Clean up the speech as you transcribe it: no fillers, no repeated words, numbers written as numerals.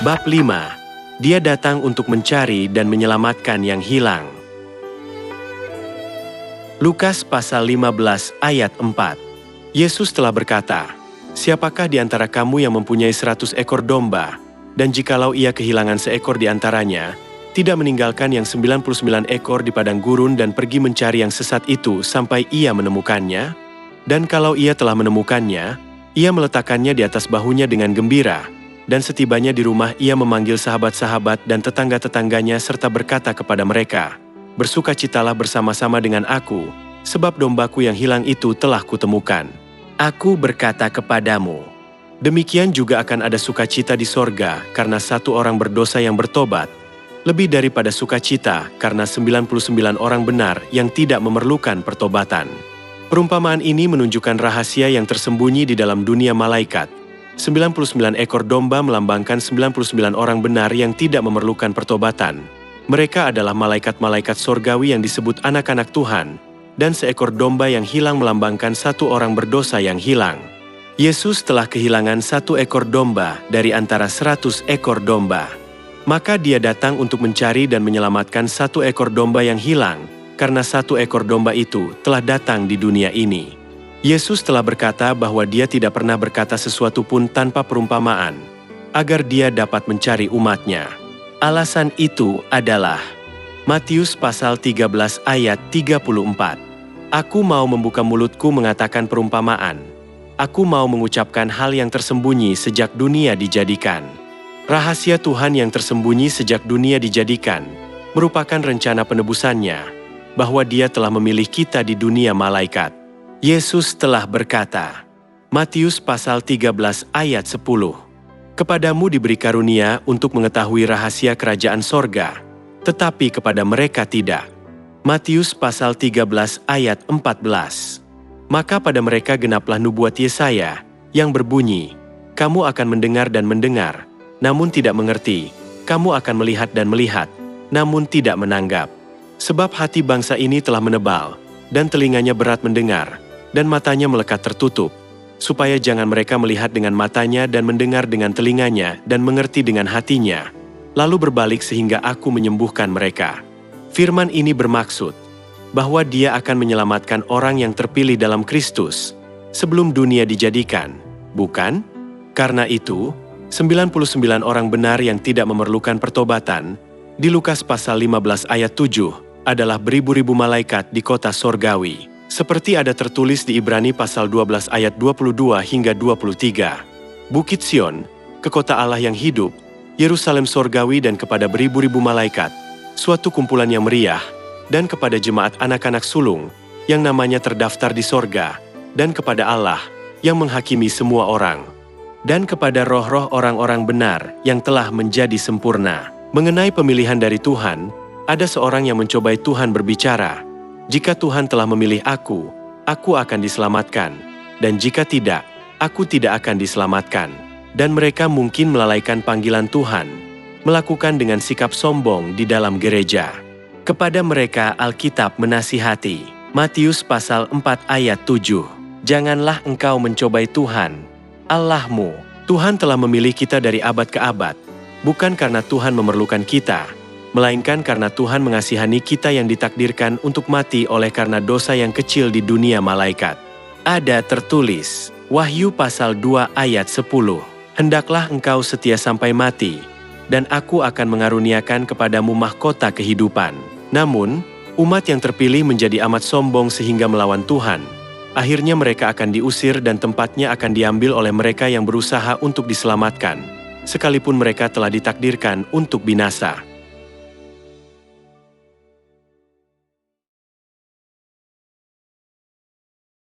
Bab 5. Dia datang untuk mencari dan menyelamatkan yang hilang. Lukas pasal 15 ayat 4. Yesus telah berkata, "Siapakah di antara kamu yang mempunyai 100 ekor domba, dan jikalau ia kehilangan seekor di antaranya, tidak meninggalkan yang 99 ekor di padang gurun dan pergi mencari yang sesat itu sampai ia menemukannya? Dan kalau ia telah menemukannya, ia meletakkannya di atas bahunya dengan gembira, dan setibanya di rumah ia memanggil sahabat-sahabat dan tetangga-tetangganya serta berkata kepada mereka, 'Bersukacitalah bersama-sama dengan aku, sebab dombaku yang hilang itu telah kutemukan.' Aku berkata kepadamu, demikian juga akan ada sukacita di sorga karena satu orang berdosa yang bertobat, lebih daripada sukacita karena 99 orang benar yang tidak memerlukan pertobatan." Perumpamaan ini menunjukkan rahasia yang tersembunyi di dalam dunia malaikat. 99 ekor domba melambangkan 99 orang benar yang tidak memerlukan pertobatan. Mereka adalah malaikat-malaikat sorgawi yang disebut anak-anak Tuhan, dan seekor domba yang hilang melambangkan satu orang berdosa yang hilang. Yesus telah kehilangan satu ekor domba dari antara 100 ekor domba. Maka dia datang untuk mencari dan menyelamatkan satu ekor domba yang hilang, karena satu ekor domba itu telah datang di dunia ini. Yesus telah berkata bahwa dia tidak pernah berkata sesuatu pun tanpa perumpamaan, agar dia dapat mencari umatnya. Alasan itu adalah Matius pasal 13 ayat 34. Aku mau membuka mulutku mengatakan perumpamaan. Aku mau mengucapkan hal yang tersembunyi sejak dunia dijadikan. Rahasia Tuhan yang tersembunyi sejak dunia dijadikan merupakan rencana penebusannya, bahwa dia telah memilih kita di dunia malaikat. Yesus telah berkata, Matius pasal 13 ayat 10, "Kepadamu diberi karunia untuk mengetahui rahasia kerajaan sorga, tetapi kepada mereka tidak." Matius pasal 13 ayat 14. Maka pada mereka genaplah nubuat Yesaya yang berbunyi, "Kamu akan mendengar dan mendengar, namun tidak mengerti. Kamu akan melihat dan melihat, namun tidak menanggap. Sebab hati bangsa ini telah menebal, dan telinganya berat mendengar, dan matanya melekat tertutup, supaya jangan mereka melihat dengan matanya dan mendengar dengan telinganya dan mengerti dengan hatinya, lalu berbalik sehingga aku menyembuhkan mereka." Firman ini bermaksud bahwa dia akan menyelamatkan orang yang terpilih dalam Kristus sebelum dunia dijadikan, bukan? Karena itu, 99 orang benar yang tidak memerlukan pertobatan, di Lukas pasal 15 ayat 7, adalah beribu-ribu malaikat di kota sorgawi. Seperti ada tertulis di Ibrani pasal 12 ayat 22 hingga 23. Bukit Sion, ke kota Allah yang hidup, Yerusalem sorgawi dan kepada beribu-ribu malaikat, suatu kumpulan yang meriah, dan kepada jemaat anak-anak sulung, yang namanya terdaftar di sorga, dan kepada Allah, yang menghakimi semua orang, dan kepada roh-roh orang-orang benar yang telah menjadi sempurna. Mengenai pemilihan dari Tuhan, ada seorang yang mencobai Tuhan berbicara, "Jika Tuhan telah memilih aku akan diselamatkan, dan jika tidak, aku tidak akan diselamatkan." Dan mereka mungkin melalaikan panggilan Tuhan, melakukan dengan sikap sombong di dalam gereja. Kepada mereka Alkitab menasihati, Matius pasal 4 ayat 7, "Janganlah engkau mencobai Tuhan, Allahmu." Tuhan telah memilih kita dari abad ke abad, bukan karena Tuhan memerlukan kita, melainkan karena Tuhan mengasihani kita yang ditakdirkan untuk mati oleh karena dosa yang kecil di dunia malaikat. Ada tertulis, Wahyu pasal 2 ayat 10, "Hendaklah engkau setia sampai mati, dan aku akan mengaruniakan kepadamu mahkota kehidupan." Namun, umat yang terpilih menjadi amat sombong sehingga melawan Tuhan. Akhirnya mereka akan diusir dan tempatnya akan diambil oleh mereka yang berusaha untuk diselamatkan, sekalipun mereka telah ditakdirkan untuk binasa.